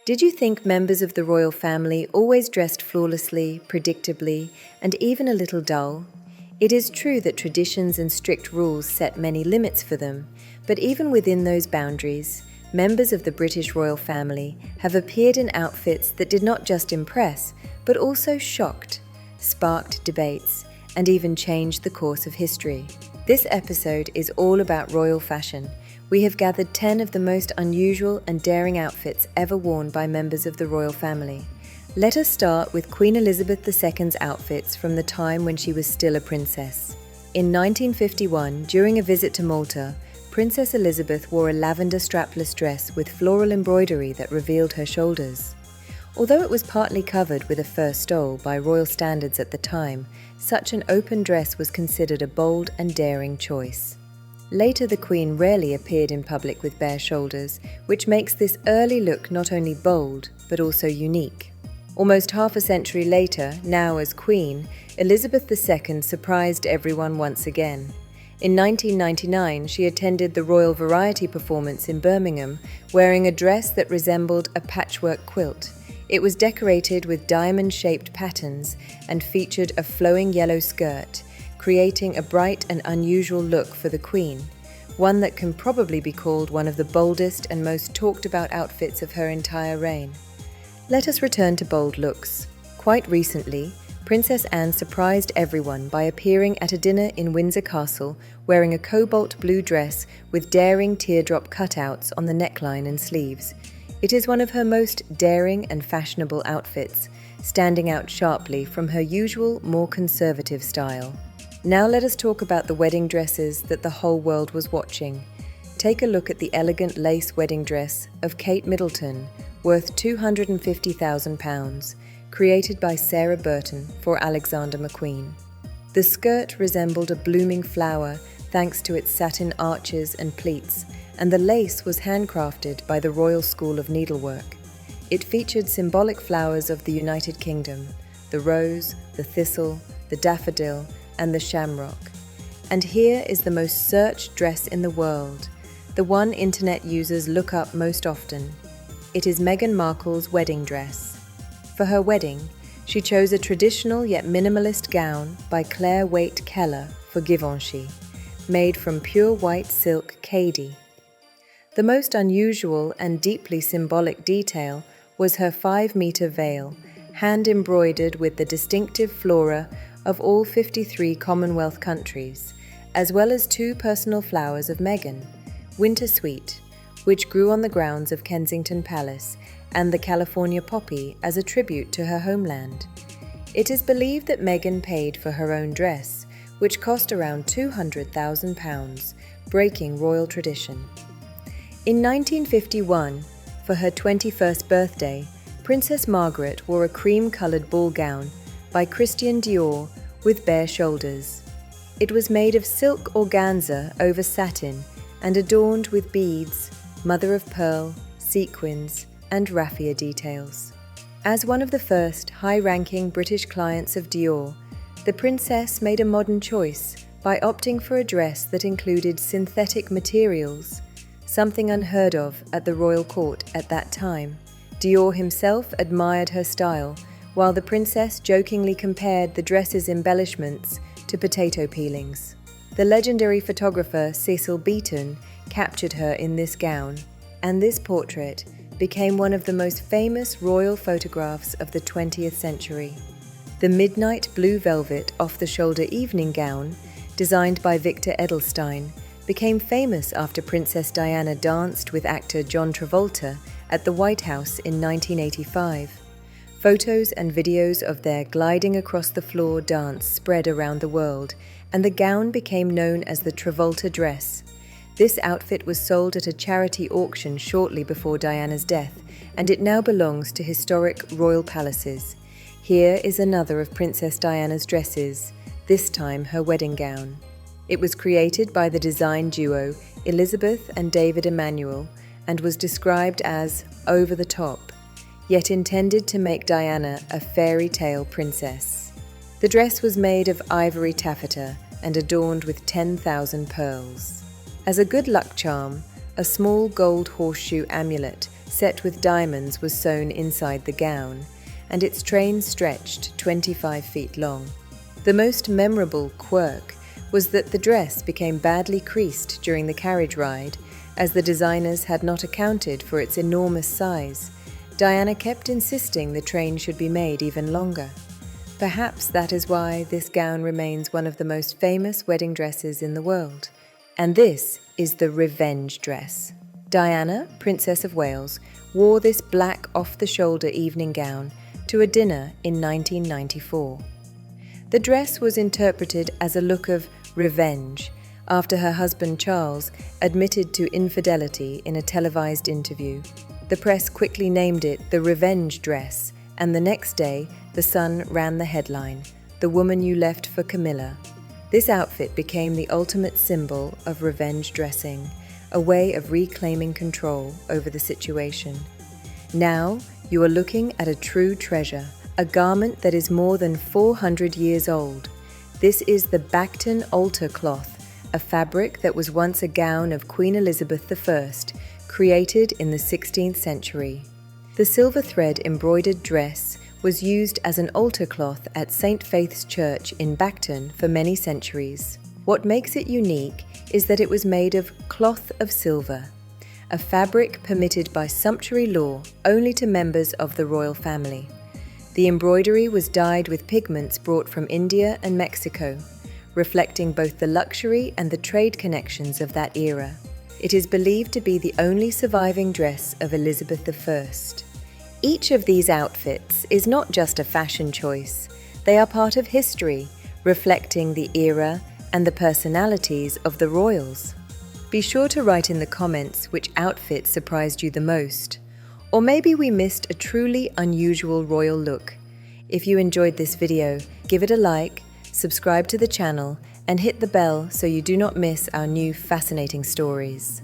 Did you think members of the royal family always dressed flawlessly, predictably, and even a little dull? It is true that traditions and strict rules set many limits for them, but even within those boundaries, members of the British royal family have appeared in outfits that did not just impress, but also shocked, sparked debates, and even changed the course of history. This episode is all about royal fashion. We have gathered 10 of the most unusual and daring outfits ever worn by members of the royal family. Let us start with Queen Elizabeth II's outfits from the time when she was still a princess. In 1951, during a visit to Malta, Princess Elizabeth wore a lavender strapless dress with floral embroidery that revealed her shoulders. Although it was partly covered with a fur stole by royal standards at the time, such an open dress was considered a bold and daring choice. Later, the Queen rarely appeared in public with bare shoulders, which makes this early look not only bold, but also unique. Almost half a century later, now as Queen, Elizabeth II surprised everyone once again. In 1999, she attended the Royal Variety performance in Birmingham, wearing a dress that resembled a patchwork quilt. It was decorated with diamond-shaped patterns and featured a flowing yellow skirt, creating a bright and unusual look for the Queen, one that can probably be called one of the boldest and most talked about outfits of her entire reign. Let us return to bold looks. Quite recently, Princess Anne surprised everyone by appearing at a dinner in Windsor Castle wearing a cobalt blue dress with daring teardrop cutouts on the neckline and sleeves. It is one of her most daring and fashionable outfits, standing out sharply from her usual, more conservative style. Now let us talk about the wedding dresses that the whole world was watching. Take a look at the elegant lace wedding dress of Kate Middleton, worth £250,000, created by Sarah Burton for Alexander McQueen. The skirt resembled a blooming flower thanks to its satin arches and pleats, and the lace was handcrafted by the Royal School of Needlework. It featured symbolic flowers of the United Kingdom, the rose, the thistle, the daffodil, and the shamrock. And here is the most searched dress in the world, the one internet users look up most often. It is Meghan Markle's wedding dress. For her wedding, she chose a traditional yet minimalist gown by Claire Waite Keller for Givenchy, made from pure white silk Khadi. The most unusual and deeply symbolic detail was her 5-meter veil, hand-embroidered with the distinctive flora of all 53 Commonwealth countries, as well as 2 personal flowers of Meghan, Winter Sweet, which grew on the grounds of Kensington Palace, and the California Poppy as a tribute to her homeland. It is believed that Meghan paid for her own dress, which cost around £200,000, breaking royal tradition. In 1951, for her 21st birthday, Princess Margaret wore a cream-coloured ball gown by Christian Dior with bare shoulders. It was made of silk organza over satin and adorned with beads, mother-of-pearl, sequins, and raffia details. As one of the first high-ranking British clients of Dior, the princess made a modern choice by opting for a dress that included synthetic materials, something unheard of at the royal court at that time. Dior himself admired her style, while the princess jokingly compared the dress's embellishments to potato peelings. The legendary photographer Cecil Beaton captured her in this gown, and this portrait became one of the most famous royal photographs of the 20th century. The midnight blue velvet off-the-shoulder evening gown, designed by Victor Edelstein, became famous after Princess Diana danced with actor John Travolta at the White House in 1985. Photos and videos of their gliding across the floor dance spread around the world, and the gown became known as the Travolta dress. This outfit was sold at a charity auction shortly before Diana's death, and it now belongs to historic royal palaces. Here is another of Princess Diana's dresses, this time her wedding gown. It was created by the design duo Elizabeth and David Emanuel and was described as over the top, yet intended to make Diana a fairy tale princess. The dress was made of ivory taffeta and adorned with 10,000 pearls. As a good luck charm, a small gold horseshoe amulet set with diamonds was sewn inside the gown, and its train stretched 25 feet long. The most memorable quirk was that the dress became badly creased during the carriage ride, as the designers had not accounted for its enormous size. Diana kept insisting the train should be made even longer. Perhaps that is why this gown remains one of the most famous wedding dresses in the world. And this is the revenge dress. Diana, Princess of Wales, wore this black off-the-shoulder evening gown to a dinner in 1994. The dress was interpreted as a look of revenge after her husband Charles admitted to infidelity in a televised interview. The press quickly named it the revenge dress, and the next day, The Sun ran the headline, "The Woman You Left for Camilla." This outfit became the ultimate symbol of revenge dressing, a way of reclaiming control over the situation. Now, you are looking at a true treasure, a garment that is more than 400 years old. This is the Bacton altar cloth, a fabric that was once a gown of Queen Elizabeth I, created in the 16th century. The silver thread embroidered dress was used as an altar cloth at St. Faith's Church in Bacton for many centuries. What makes it unique is that it was made of cloth of silver, a fabric permitted by sumptuary law only to members of the royal family. The embroidery was dyed with pigments brought from India and Mexico, reflecting both the luxury and the trade connections of that era. It is believed to be the only surviving dress of Elizabeth I. Each of these outfits is not just a fashion choice, they are part of history, reflecting the era and the personalities of the royals. Be sure to write in the comments which outfit surprised you the most. Or maybe we missed a truly unusual royal look. If you enjoyed this video, give it a like, subscribe to the channel, and hit the bell so you do not miss our new fascinating stories.